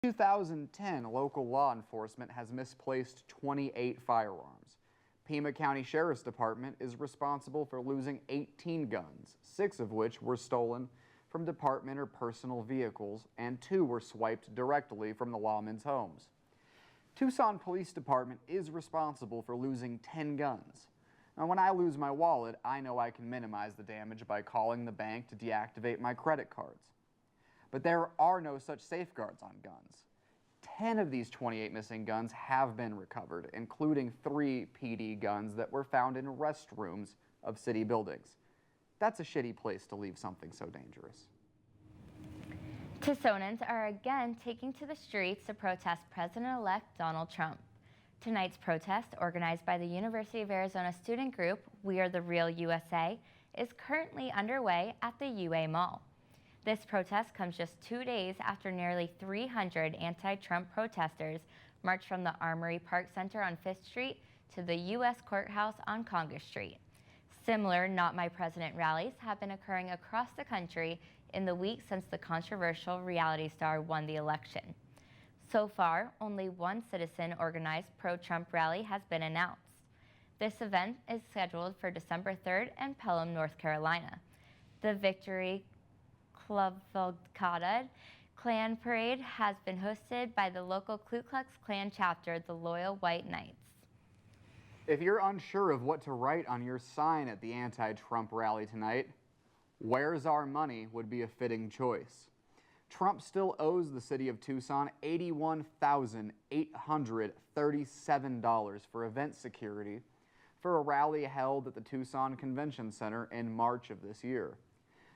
2010, local law enforcement has misplaced 28 firearms. Pima County Sheriff's Department is responsible for losing 18 guns, 6 of which were stolen from department or personal vehicles, and 2 were swiped directly from the lawmen's homes. Tucson Police Department is responsible for losing 10 guns. Now, when I lose my wallet, I know I can minimize the damage by calling the bank to deactivate my credit cards. But there are no such safeguards on guns. 10 of these 28 missing guns have been recovered, including 3 PD guns that were found in restrooms of city buildings. That's a shitty place to leave something so dangerous. Tucsonans are again taking to the streets to protest President-elect Donald Trump. Tonight's protest, organized by the University of Arizona student group We Are the Real USA, is currently underway at the UA Mall. This protest comes just 2 days after nearly 300 anti-Trump protesters marched from the Armory Park Center on 5th Street to the U.S. Courthouse on Congress Street. Similar Not My President rallies have been occurring across the country in the week since the controversial reality star won the election. So far, only one citizen-organized pro-Trump rally has been announced. This event is scheduled for December 3rd in Pelham, North Carolina. The Victory Cavalcade Klan Parade has been hosted by the local Ku Klux Klan chapter, the Loyal White Knights. If you're unsure of what to write on your sign at the anti-Trump rally tonight, "Where's our money" would be a fitting choice. Trump still owes the city of Tucson $81,837 for event security for a rally held at the Tucson Convention Center in March of this year.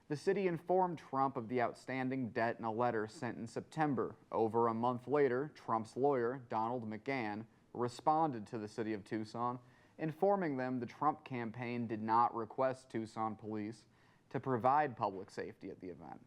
The city informed Trump of the outstanding debt in a letter sent in September. Over a month later, Trump's lawyer, Donald McGahn, responded to the city of Tucson, informing them the Trump campaign did not request Tucson police to provide public safety at the event.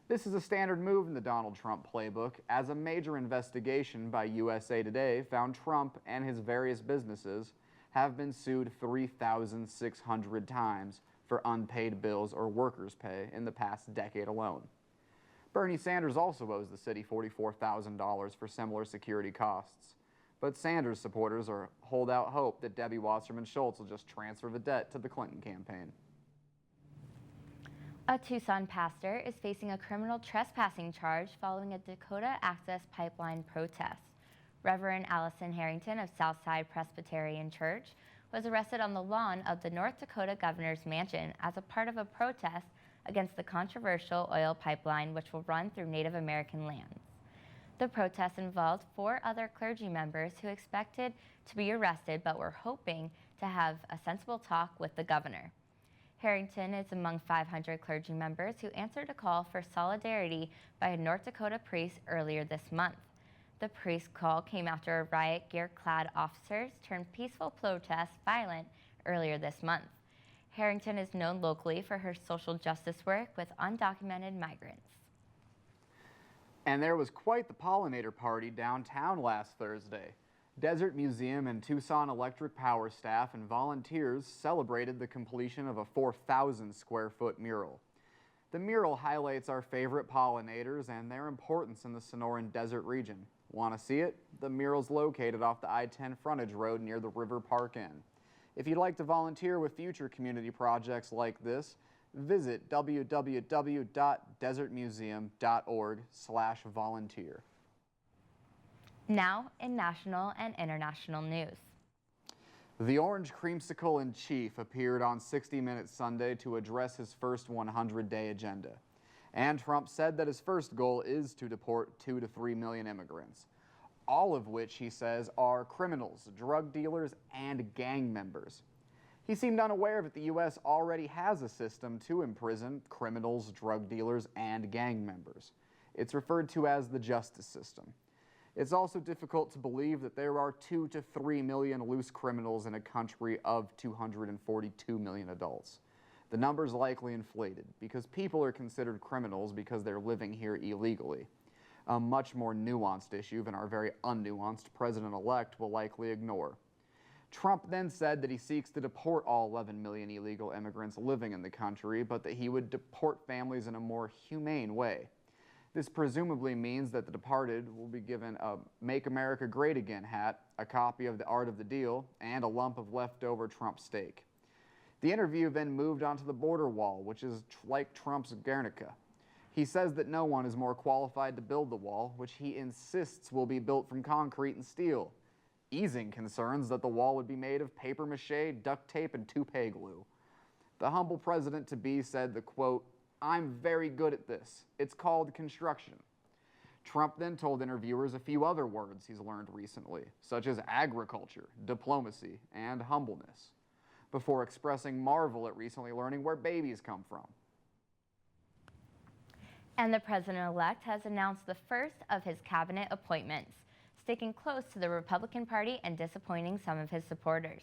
This is a standard move in the Donald Trump playbook, as a major investigation by USA Today found Trump and his various businesses have been sued 3,600 times for unpaid bills or workers' pay in the past decade alone. Bernie Sanders also owes the city $44,000 for similar security costs. But Sanders supporters hold out hope that Debbie Wasserman Schultz will just transfer the debt to the Clinton campaign. A Tucson pastor is facing a criminal trespassing charge following a Dakota Access Pipeline protest. Reverend Allison Harrington of Southside Presbyterian Church was arrested on the lawn of the North Dakota governor's mansion as a part of a protest against the controversial oil pipeline which will run through Native American lands. The protest involved 4 other clergy members who expected to be arrested but were hoping to have a sensible talk with the governor. Harrington is among 500 clergy members who answered a call for solidarity by a North Dakota priest earlier this month. The priest's call came after a riot gear-clad officers turned peaceful protests violent earlier this month. Harrington is known locally for her social justice work with undocumented migrants. And there was quite the pollinator party downtown last Thursday. Desert Museum and Tucson Electric Power staff and volunteers celebrated the completion of a 4,000 square foot mural. The mural highlights our favorite pollinators and their importance in the Sonoran Desert region. Want to see it? The mural's located off the I-10 frontage road near the River Park Inn. If you'd like to volunteer with future community projects like this, visit www.desertmuseum.org/volunteer. Now in national and international news. The Orange Creamsicle in Chief appeared on 60 Minutes Sunday to address his first 100-day agenda. And Trump said that his first goal is to deport 2 to 3 million immigrants, all of which he says are criminals, drug dealers, and gang members. He seemed unaware that the U.S. already has a system to imprison criminals, drug dealers, and gang members. It's referred to as the justice system. It's also difficult to believe that there are 2 to 3 million loose criminals in a country of 242 million adults. The number's likely inflated because people are considered criminals because they're living here illegally. A much more nuanced issue than our very unnuanced president-elect will likely ignore. Trump then said that he seeks to deport all 11 million illegal immigrants living in the country, but that he would deport families in a more humane way. This presumably means that the departed will be given a Make America Great Again hat, a copy of The Art of the Deal, and a lump of leftover Trump steak. The interview then moved on to the border wall, which is like Trump's Guernica. He says that no one is more qualified to build the wall, which he insists will be built from concrete and steel, easing concerns that the wall would be made of paper mache, duct tape, and toupee glue. The humble president-to-be said the quote, "I'm very good at this. It's called construction." Trump then told interviewers a few other words he's learned recently, such as agriculture, diplomacy, and humbleness, before expressing marvel at recently learning where babies come from. And the president-elect has announced the first of his cabinet appointments, sticking close to the Republican Party and disappointing some of his supporters.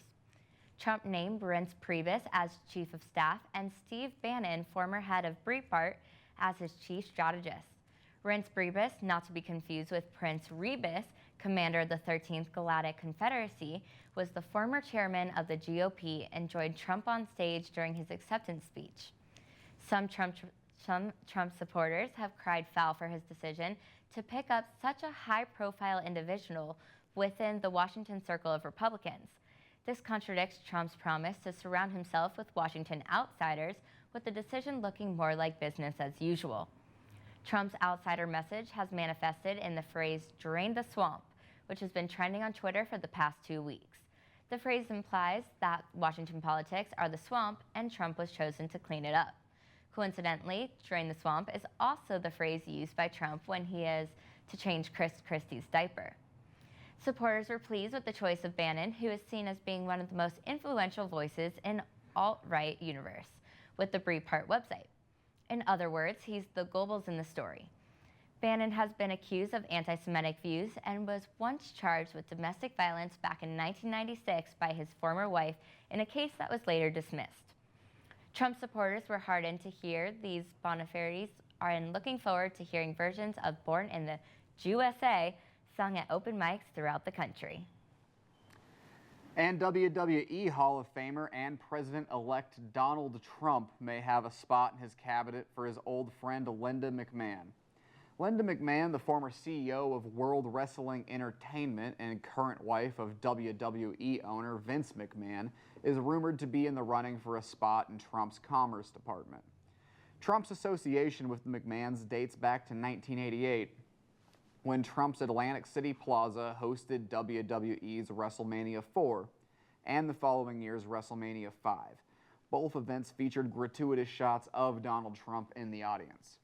Trump named Reince Priebus as chief of staff and Steve Bannon, former head of Breitbart, as his chief strategist. Reince Priebus, not to be confused with Prince Rebus, commander of the 13th Galactic Confederacy, was the former chairman of the GOP and joined Trump on stage during his acceptance speech. Some Trump supporters have cried foul for his decision to pick up such a high-profile individual within the Washington circle of Republicans. This contradicts Trump's promise to surround himself with Washington outsiders, with the decision looking more like business as usual. Trump's outsider message has manifested in the phrase "drain the swamp," which has been trending on Twitter for the past 2 weeks. The phrase implies that Washington politics are the swamp and Trump was chosen to clean it up. Coincidentally, "drain the swamp" is also the phrase used by Trump when he is to change Chris Christie's diaper. Supporters were pleased with the choice of Bannon, who is seen as being one of the most influential voices in alt-right universe with the Breitbart website. In other words, he's the Goebbels in the story. Bannon has been accused of anti-Semitic views and was once charged with domestic violence back in 1996 by his former wife in a case that was later dismissed. Trump supporters were heartened to hear these bona fides and looking forward to hearing versions of "Born in the USA" sung at open mics throughout the country. And WWE Hall of Famer and President-elect Donald Trump may have a spot in his cabinet for his old friend Linda McMahon. Linda McMahon, the former CEO of World Wrestling Entertainment and current wife of WWE owner Vince McMahon, is rumored to be in the running for a spot in Trump's Commerce Department. Trump's association with the McMahons dates back to 1988, when Trump's Atlantic City Plaza hosted WWE's WrestleMania 4 and the following year's WrestleMania 5. Both events featured gratuitous shots of Donald Trump in the audience.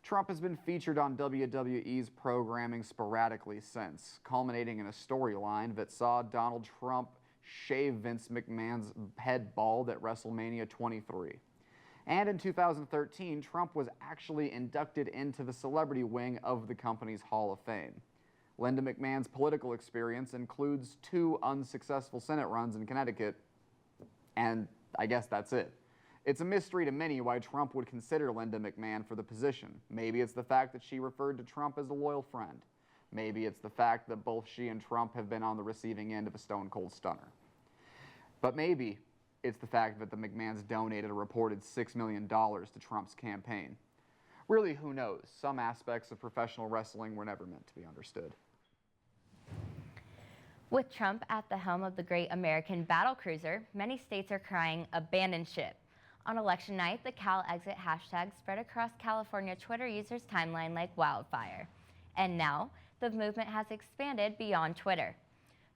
Trump has been featured on WWE's programming sporadically since, culminating in a storyline that saw Donald Trump shave Vince McMahon's head bald at WrestleMania 23. And in 2013, Trump was actually inducted into the celebrity wing of the company's Hall of Fame. Linda McMahon's political experience includes 2 unsuccessful Senate runs in Connecticut, and I guess that's it. It's a mystery to many why Trump would consider Linda McMahon for the position. Maybe it's the fact that she referred to Trump as a loyal friend. Maybe it's the fact that both she and Trump have been on the receiving end of a stone-cold stunner. But maybe it's the fact that the McMahons donated a reported $6 million to Trump's campaign. Really, who knows? Some aspects of professional wrestling were never meant to be understood. With Trump at the helm of the great American battlecruiser, many states are crying "abandon ship." On election night, the CalExit hashtag spread across California Twitter users' timeline like wildfire. And now, the movement has expanded beyond Twitter.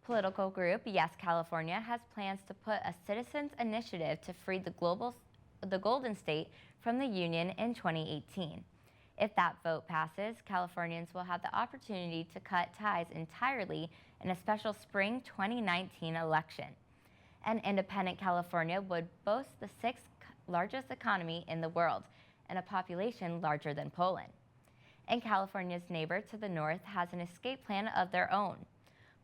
Political group Yes California has plans to put a citizens' initiative to free the Golden State from the Union in 2018. If that vote passes, Californians will have the opportunity to cut ties entirely in a special spring 2019 election. An independent California would boast the 6th largest economy in the world and a population larger than Poland. And California's neighbor to the north has an escape plan of their own.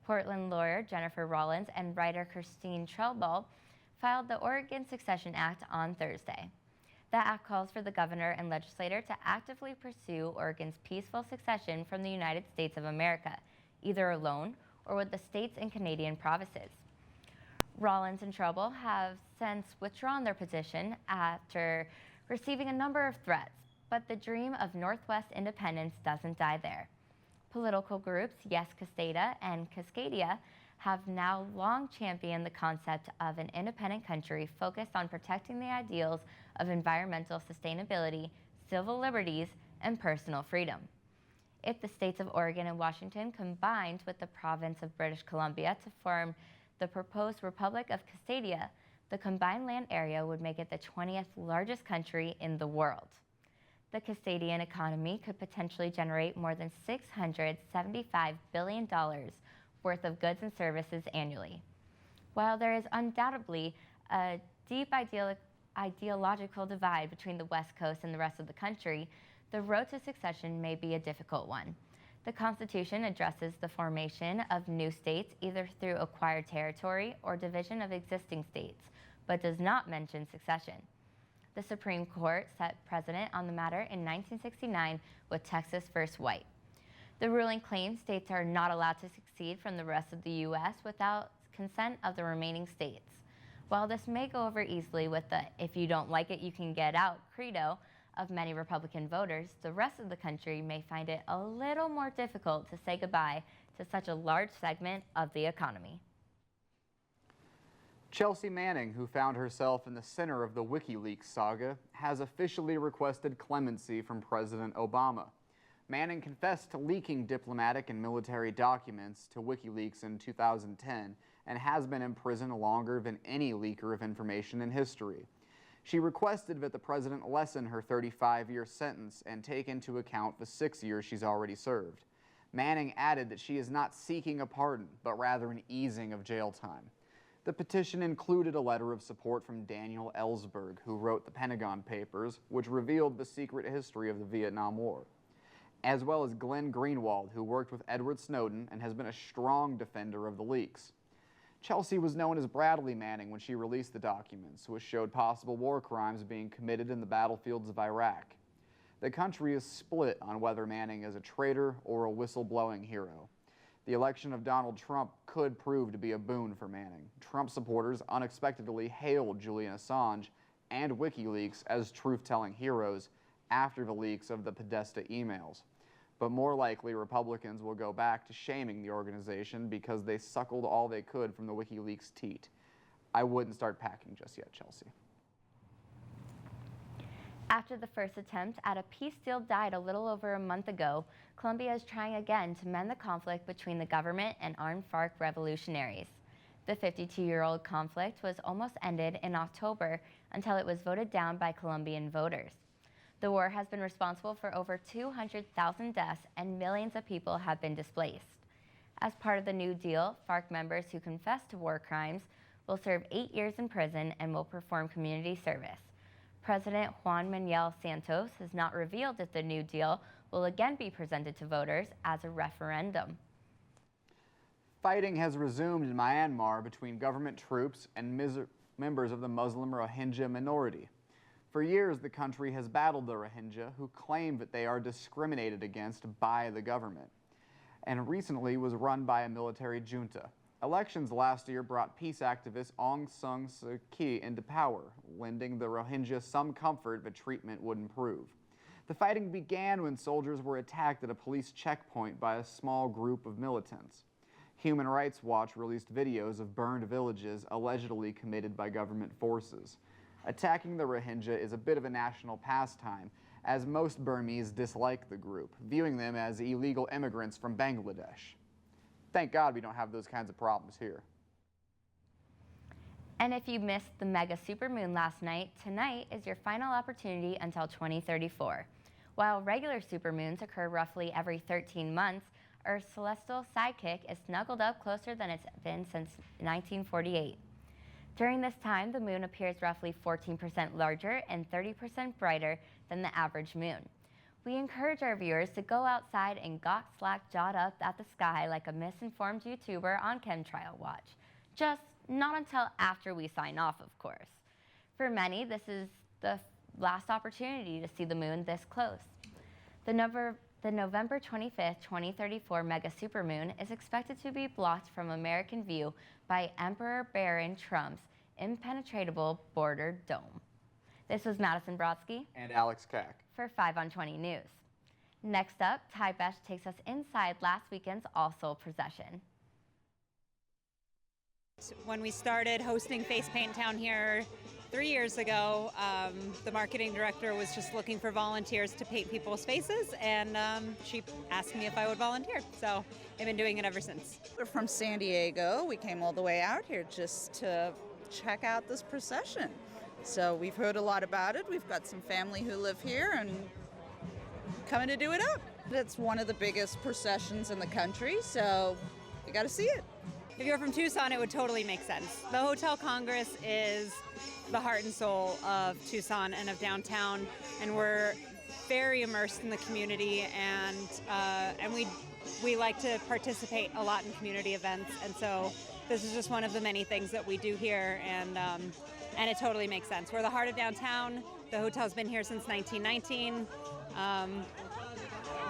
Portland lawyer Jennifer Rollins and writer Christine Trelball filed the Oregon Succession Act on Thursday. The act calls for the governor and legislator to actively pursue Oregon's peaceful succession from the United States of America, either alone or with the states and Canadian provinces. Rollins and Trelball have since withdrawn their position after receiving a number of threats, But the dream of Northwest independence doesn't die there. Political groups Yes Cascada and Cascadia have now long championed the concept of an independent country focused on protecting the ideals of environmental sustainability, civil liberties, and personal freedom. If the states of Oregon and Washington combined with the province of British Columbia to form the proposed Republic of Cascadia, the combined land area would make it the 20th largest country in the world. The Cascadian economy could potentially generate more than $675 billion worth of goods and services annually. While there is undoubtedly a deep ideological divide between the West Coast and the rest of the country, the road to succession may be a difficult one. The Constitution addresses the formation of new states either through acquired territory or division of existing states, but does not mention succession. The Supreme Court set precedent on the matter in 1969 with Texas v. White. The ruling claims states are not allowed to secede from the rest of the U.S. without consent of the remaining states. While this may go over easily with the "if you don't like it, you can get out" credo of many Republican voters, the rest of the country may find it a little more difficult to say goodbye to such a large segment of the economy. Chelsea Manning, who found herself in the center of the WikiLeaks saga, has officially requested clemency from President Obama. Manning confessed to leaking diplomatic and military documents to WikiLeaks in 2010 and has been in prison longer than any leaker of information in history. She requested that the president lessen her 35-year sentence and take into account the 6 years she's already served. Manning added that she is not seeking a pardon, but rather an easing of jail time. The petition included a letter of support from Daniel Ellsberg, who wrote the Pentagon Papers, which revealed the secret history of the Vietnam War, as well as Glenn Greenwald, who worked with Edward Snowden and has been a strong defender of the leaks. Chelsea was known as Bradley Manning when she released the documents, which showed possible war crimes being committed in the battlefields of Iraq. The country is split on whether Manning is a traitor or a whistleblowing hero. The election of Donald Trump could prove to be a boon for Manning. Trump supporters unexpectedly hailed Julian Assange and WikiLeaks as truth-telling heroes after the leaks of the Podesta emails. But more likely, Republicans will go back to shaming the organization because they suckled all they could from the WikiLeaks teat. I wouldn't start packing just yet, Chelsea. After the first attempt at a peace deal died a little over a month ago, Colombia is trying again to mend the conflict between the government and armed FARC revolutionaries. The 52-year-old conflict was almost ended in October until it was voted down by Colombian voters. The war has been responsible for over 200,000 deaths and millions of people have been displaced. As part of the New Deal, FARC members who confess to war crimes will serve 8 years in prison and will perform community service. President Juan Manuel Santos has not revealed if the New Deal will again be presented to voters as a referendum. Fighting has resumed in Myanmar between government troops and members of the Muslim Rohingya minority. For years, the country has battled the Rohingya, who claim that they are discriminated against by the government, and recently was run by a military junta. Elections last year brought peace activist Aung San Suu Kyi into power, lending the Rohingya some comfort that treatment would improve. The fighting began when soldiers were attacked at a police checkpoint by a small group of militants. Human Rights Watch released videos of burned villages allegedly committed by government forces. Attacking the Rohingya is a bit of a national pastime, as most Burmese dislike the group, viewing them as illegal immigrants from Bangladesh. Thank God we don't have those kinds of problems here. And if you missed the mega supermoon last night, tonight is your final opportunity until 2034. While regular supermoons occur roughly every 13 months, Earth's celestial sidekick is snuggled up closer than it's been since 1948. During this time, the moon appears roughly 14% larger and 30% brighter than the average moon. We encourage our viewers to go outside and gawk slack-jawed up at the sky like a misinformed YouTuber on chemtrail watch. Just not until after we sign off, of course. For many, this is the last opportunity to see the moon this close. The November 25th, 2034 mega supermoon is expected to be blocked from American view by Emperor Baron Trump's impenetrable border dome. This was Madison Brodsky And Alex Kack. for 5 on 20 News. Next up, Ty Besh takes us inside last weekend's All Soul procession. When we started hosting Face Paint Town here 3 years ago, the marketing director was just looking for volunteers to paint people's faces, and she asked me if I would volunteer. So I've been doing it ever since. We're from San Diego. We came all the way out here just to check out this procession. So we've heard a lot about it. We've got some family who live here and coming to do it up. It's one of the biggest processions in the country, so you got to see it. If you're from Tucson, it would totally make sense. The Hotel Congress is the heart and soul of Tucson and of downtown, and we're very immersed in the community, and we like to participate a lot in community events, and so this is just one of the many things that we do here, and it totally makes sense. We're the heart of downtown. The hotel's been here since 1919.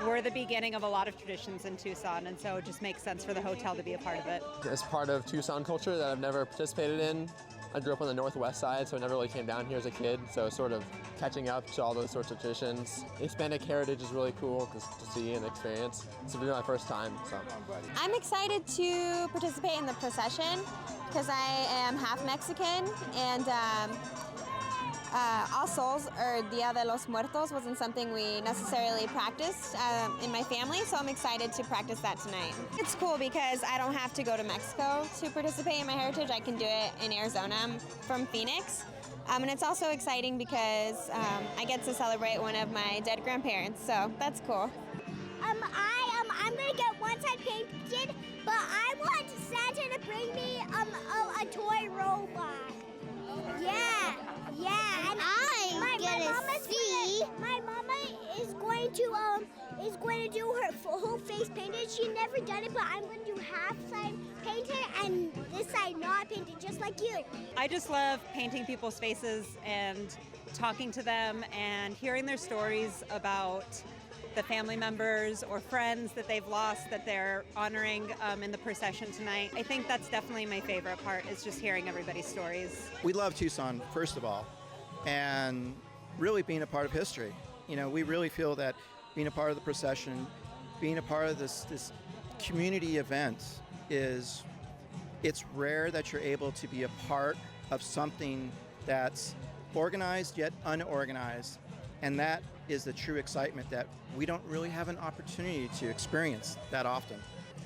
We're the beginning of a lot of traditions in Tucson, and so it just makes sense for the hotel to be a part of it. It's part of Tucson culture that I've never participated in. I grew up on the northwest side, so I never really came down here as a kid, so sort of catching up to all those sorts of traditions. Hispanic heritage is really cool to see and experience. It's been my first time, so. I'm excited to participate in the procession because I am half Mexican, and All Souls, or Dia de los Muertos, wasn't something we necessarily practiced in my family, so I'm excited to practice that tonight. It's cool because I don't have to go to Mexico to participate in my heritage. I can do it in Arizona. I'm from Phoenix. And it's also exciting because I get to celebrate one of my dead grandparents, so that's cool. I'm gonna get one side painted, but I want Santa to bring me a toy robot. Yeah, and my mama is going to do her whole face painted. She never done it, but I'm going to do half side painted and this side not painted, just like you. I just love painting people's faces and talking to them and hearing their stories about the family members or friends that they've lost that they're honoring in the procession tonight. I think that's definitely my favorite part, is just hearing everybody's stories. We love Tucson, first of all, and really being a part of history. You know, we really feel that being a part of the procession, being a part of this community event it's rare that you're able to be a part of something that's organized yet unorganized. And that is the true excitement that we don't really have an opportunity to experience that often.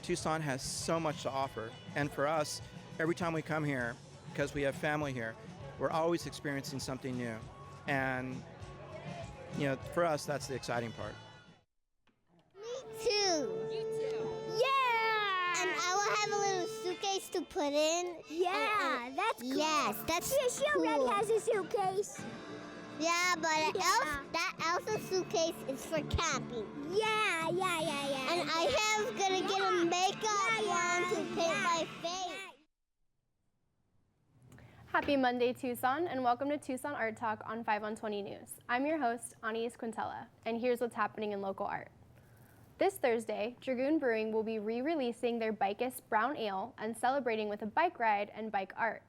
Tucson has so much to offer. And for us, every time we come here, because we have family here, we're always experiencing something new. And, you know, for us, that's the exciting part. Me too. You too. Yeah. And I will have a little suitcase to put in. Yeah, that's cool. Yes, that's cool. She already has a suitcase. Yeah, but that Elsa suitcase is for camping. Yeah. And I have gonna get a makeup one to paint my face. Happy Monday, Tucson, and welcome to Tucson Art Talk on 5 on 20 News. I'm your host, Anais Quintella, and here's what's happening in local art. This Thursday, Dragoon Brewing will be re-releasing their Bicus Brown Ale and celebrating with a bike ride and bike art.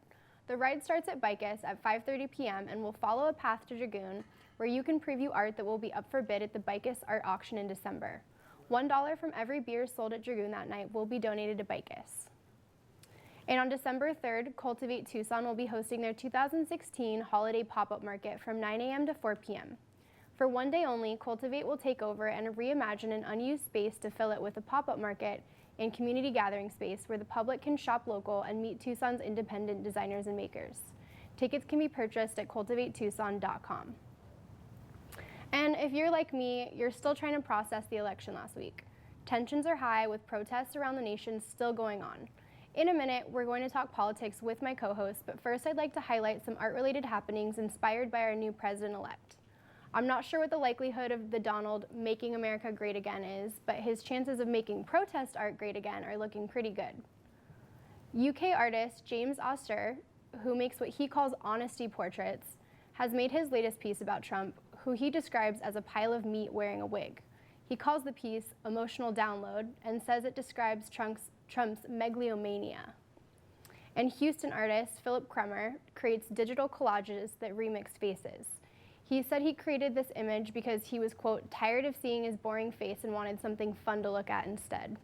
The ride starts at Bicus at 5:30 p.m. and will follow a path to Dragoon, where you can preview art that will be up for bid at the Bicus Art Auction in December. $1 from every beer sold at Dragoon that night will be donated to Bicus. And on December 3rd, Cultivate Tucson will be hosting their 2016 Holiday Pop-Up Market from 9 a.m. to 4 p.m. For one day only, Cultivate will take over and reimagine an unused space to fill it with a pop-up market and community gathering space where the public can shop local and meet Tucson's independent designers and makers. Tickets can be purchased at cultivatetucson.com. And if you're like me, you're still trying to process the election last week. Tensions are high with protests around the nation still going on. In a minute, we're going to talk politics with my co-host, but first I'd like to highlight some art-related happenings inspired by our new president-elect. I'm not sure what the likelihood of the Donald making America great again is, but his chances of making protest art great again are looking pretty good. UK artist James Auster, who makes what he calls honesty portraits, has made his latest piece about Trump, who he describes as a pile of meat wearing a wig. He calls the piece Emotional Download and says it describes Trump's megalomania. And Houston artist Philip Kremer creates digital collages that remix faces. He said he created this image because he was, quote, tired of seeing his boring face and wanted something fun to look at instead.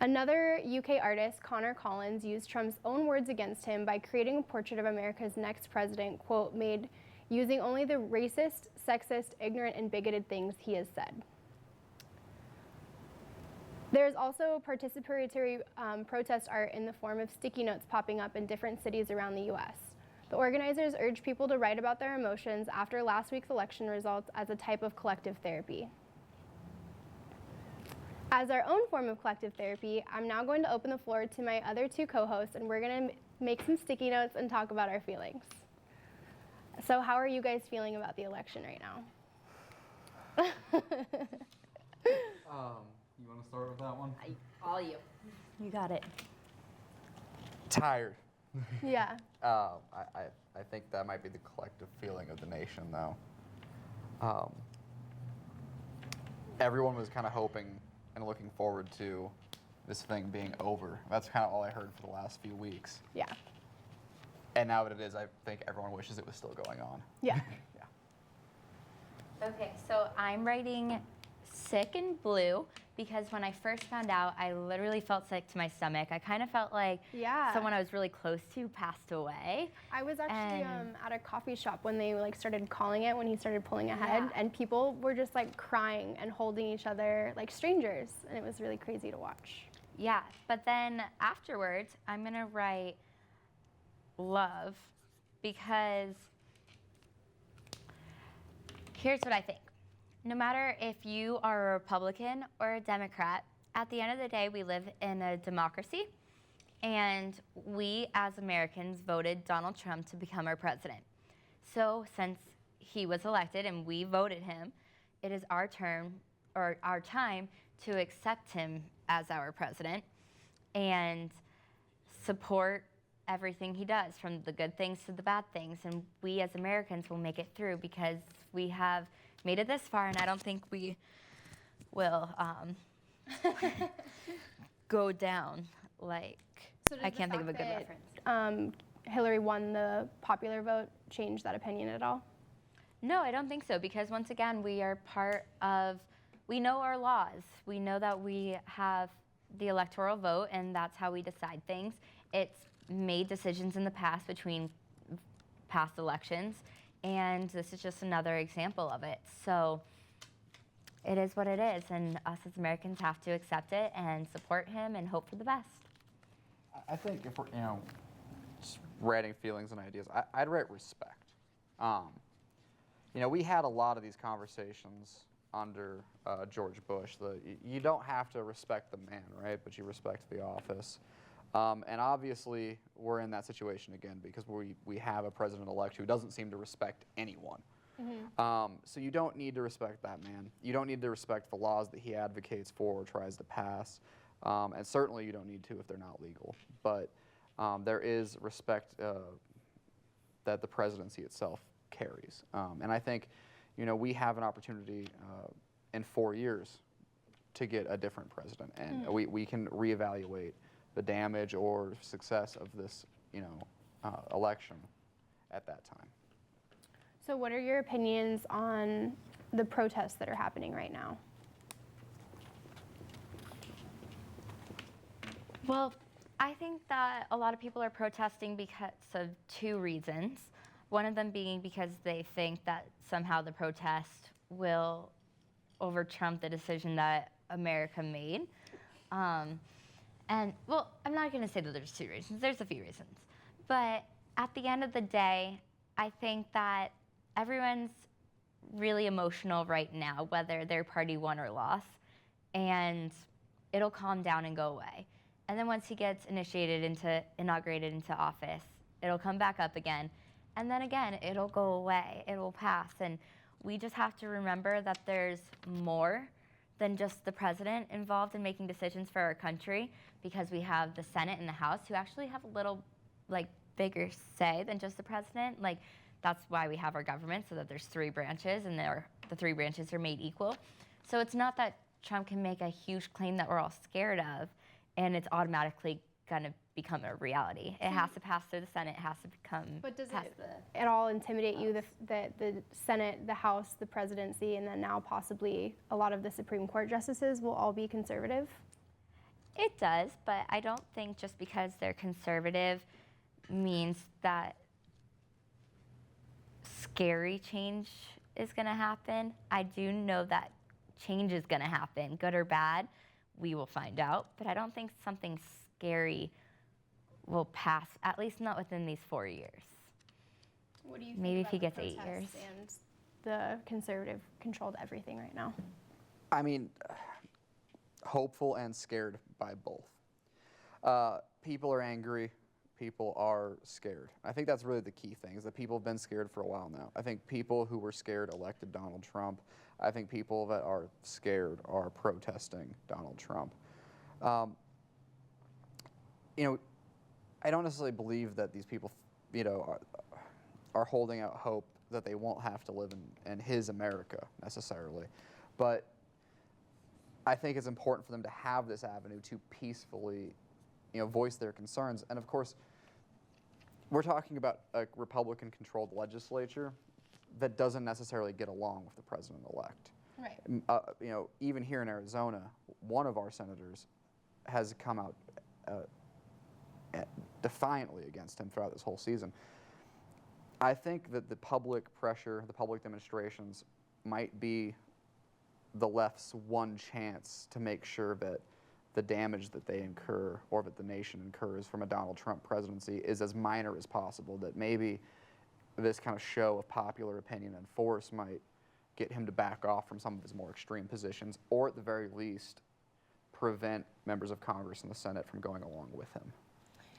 Another UK artist, Connor Collins, used Trump's own words against him by creating a portrait of America's next president, quote, made using only the racist, sexist, ignorant, and bigoted things he has said. There's also participatory protest art in the form of sticky notes popping up in different cities around the U.S. The organizers urge people to write about their emotions after last week's election results as a type of collective therapy. As our own form of collective therapy, I'm now going to open the floor to my other two co-hosts, and we're going to make some sticky notes and talk about our feelings. So how are you guys feeling about the election right now? You want to start with that one? All you. You got it. Tired. Yeah. I think that might be the collective feeling of the nation, though. Everyone was kind of hoping and looking forward to this thing being over. That's kind of all I heard for the last few weeks. Yeah. And now that it is, I think everyone wishes it was still going on. Yeah. Yeah. Okay, so I'm writing sick and blue because when I first found out, I literally felt sick to my stomach. I kind of felt like someone I was really close to passed away. I was actually at a coffee shop when they started calling it, when he started pulling ahead, and people were just crying and holding each other like strangers, and it was really crazy to watch. Yeah, but then afterwards, I'm gonna write love because here's what I think. No matter if you are a Republican or a Democrat, at the end of the day, we live in a democracy, and we as Americans voted Donald Trump to become our president. So since he was elected and we voted him, it is our turn or our time to accept him as our president and support everything he does, from the good things to the bad things, and we as Americans will make it through because we have made it this far, and I don't think we will go down like, I can't think of a good reference. Hillary won the popular vote change that opinion at all? No, I don't think so, because once again, we are part of, we know our laws. We know that we have the electoral vote, and that's how we decide things. It's made decisions in the past between past elections, and this is just another example of it. So it is what it is, and us as Americans have to accept it and support him and hope for the best. I think if we're, just writing feelings and ideas, I'd write respect. We had a lot of these conversations under George Bush. You don't have to respect the man, right? But you respect the office. And obviously, we're in that situation again because we have a president-elect who doesn't seem to respect anyone. Mm-hmm. So you don't need to respect that man. You don't need to respect the laws that he advocates for or tries to pass. And certainly you don't need to if they're not legal. But there is respect that the presidency itself carries. And I think, we have an opportunity in 4 years to get a different president. And we can reevaluate the damage or success of this, election at that time. So what are your opinions on the protests that are happening right now? Well, I think that a lot of people are protesting because of two reasons. One of them being because they think that somehow the protest will over-trump the decision that America made. And, well, I'm not going to say that there's two reasons. There's a few reasons. But at the end of the day, I think that everyone's really emotional right now, whether their party won or lost, and it'll calm down and go away. And then once he gets inaugurated into office, it'll come back up again. And then again, it'll go away. It will pass. And we just have to remember that there's more than just the president involved in making decisions for our country, because we have the Senate and the House who actually have a little bigger say than just the president. That's why we have our government, so that there's 3 branches and the 3 branches are made equal. So it's not that Trump can make a huge claim that we're all scared of and it's automatically going to become a reality. It has to pass through the Senate. It has to become. But does it at all intimidate you that the Senate, the House, the presidency, and then now possibly a lot of the Supreme Court justices will all be conservative? It does, but I don't think just because they're conservative means that scary change is going to happen. I do know that change is going to happen, good or bad. We will find out, but I don't think something scary will pass, at least not within these 4 years. What do you think Maybe if about he the gets 8 years. protests and the conservative controlled everything right now? I mean, hopeful and scared by both. People are angry. People are scared. I think that's really the key thing, is that people have been scared for a while now. I think people who were scared elected Donald Trump. I think people that are scared are protesting Donald Trump. You know, I don't necessarily believe that these people, you know, are holding out hope that they won't have to live in his America necessarily. But I think it's important for them to have this avenue to peacefully, you know, voice their concerns. And of course, we're talking about a Republican-controlled legislature that doesn't necessarily get along with the president-elect. Right. You know, even here in Arizona, one of our senators has come out defiantly against him throughout this whole season. I think that the public pressure, the public demonstrations might be the left's one chance to make sure that the damage that they incur, or that the nation incurs from a Donald Trump presidency, is as minor as possible, that maybe this kind of show of popular opinion and force might get him to back off from some of his more extreme positions, or at the very least, prevent members of Congress and the Senate from going along with him.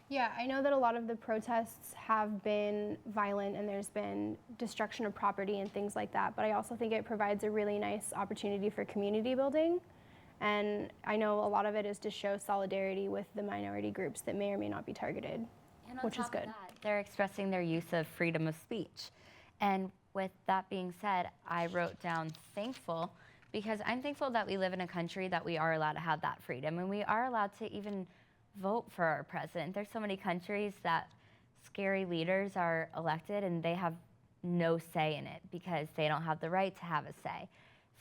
Yeah, I know that a lot of the protests have been violent and there's been destruction of property and things like that, but I also think it provides a really nice opportunity for community building. And I know a lot of it is to show solidarity with the minority groups that may or may not be targeted, which is good. They're expressing their use of freedom of speech. And with that being said, I wrote down thankful, because I'm thankful that we live in a country that we are allowed to have that freedom, and we are allowed to even vote for our president. There's so many countries that scary leaders are elected and they have no say in it because they don't have the right to have a say.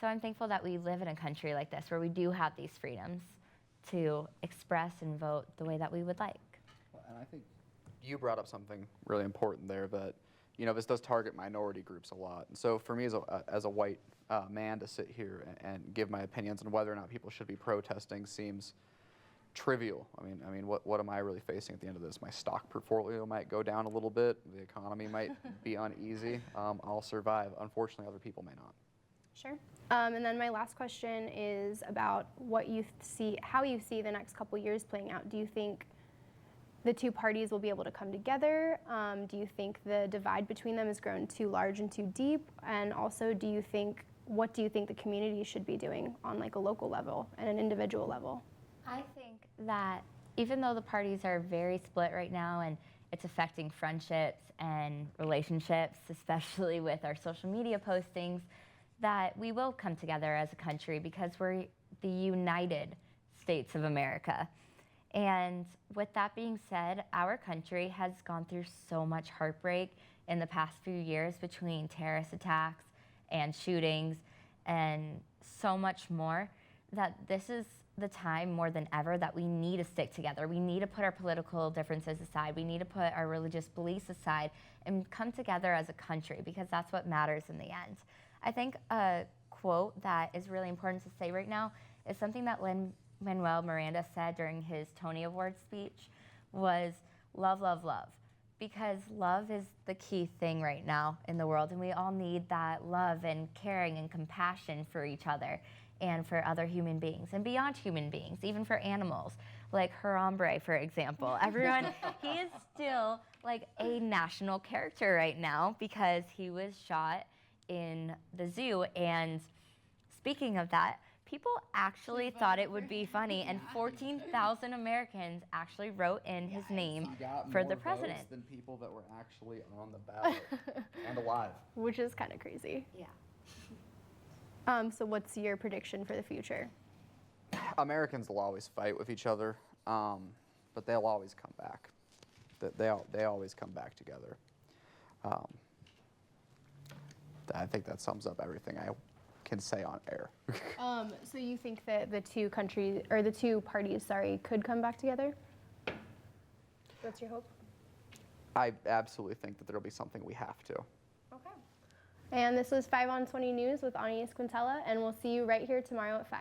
So I'm thankful that we live in a country like this where we do have these freedoms to express and vote the way that we would like. And I think you brought up something really important there, that, you know, this does target minority groups a lot. And so for me as a white man to sit here and give my opinions on whether or not people should be protesting seems trivial. I mean, what am I really facing at the end of this? My stock portfolio might go down a little bit. The economy might be uneasy. I'll survive. Unfortunately, other people may not. Sure. And then my last question is about what you see, how you see the next couple years playing out. Do you think the two parties will be able to come together? Do you think the divide between them has grown too large and too deep? And also, what do you think the community should be doing on like a local level and an individual level? I think that even though the parties are very split right now and it's affecting friendships and relationships, especially with our social media postings, that we will come together as a country because we're the United States of America. And with that being said, our country has gone through so much heartbreak in the past few years between terrorist attacks and shootings and so much more, that this is the time more than ever that we need to stick together. We need to put our political differences aside. We need to put our religious beliefs aside and come together as a country, because that's what matters in the end. I think a quote that is really important to say right now is something that Lin-Manuel Miranda said during his Tony Award speech, was love, love, love. Because love is the key thing right now in the world, and we all need that love and caring and compassion for each other and for other human beings and beyond human beings, even for animals, like Harambe, for example. Everyone, he is still like a national character right now because he was shot in the zoo. And speaking of that, people actually thought it would be funny, and 14,000 Americans actually wrote in his name for the president. Votes than people that were actually on the ballot and alive. Which is kind of crazy. Yeah. So what's your prediction for the future? Americans will always fight with each other, but but they'll always come back. They always come back together. I think that sums up everything I can say on air. So you think that the two countries, or the two parties, sorry, could come back together? That's your hope? I absolutely think that there'll be something we have to. Okay. And this was 5 on 20 News with Ani Esquintela, and we'll see you right here tomorrow at 5.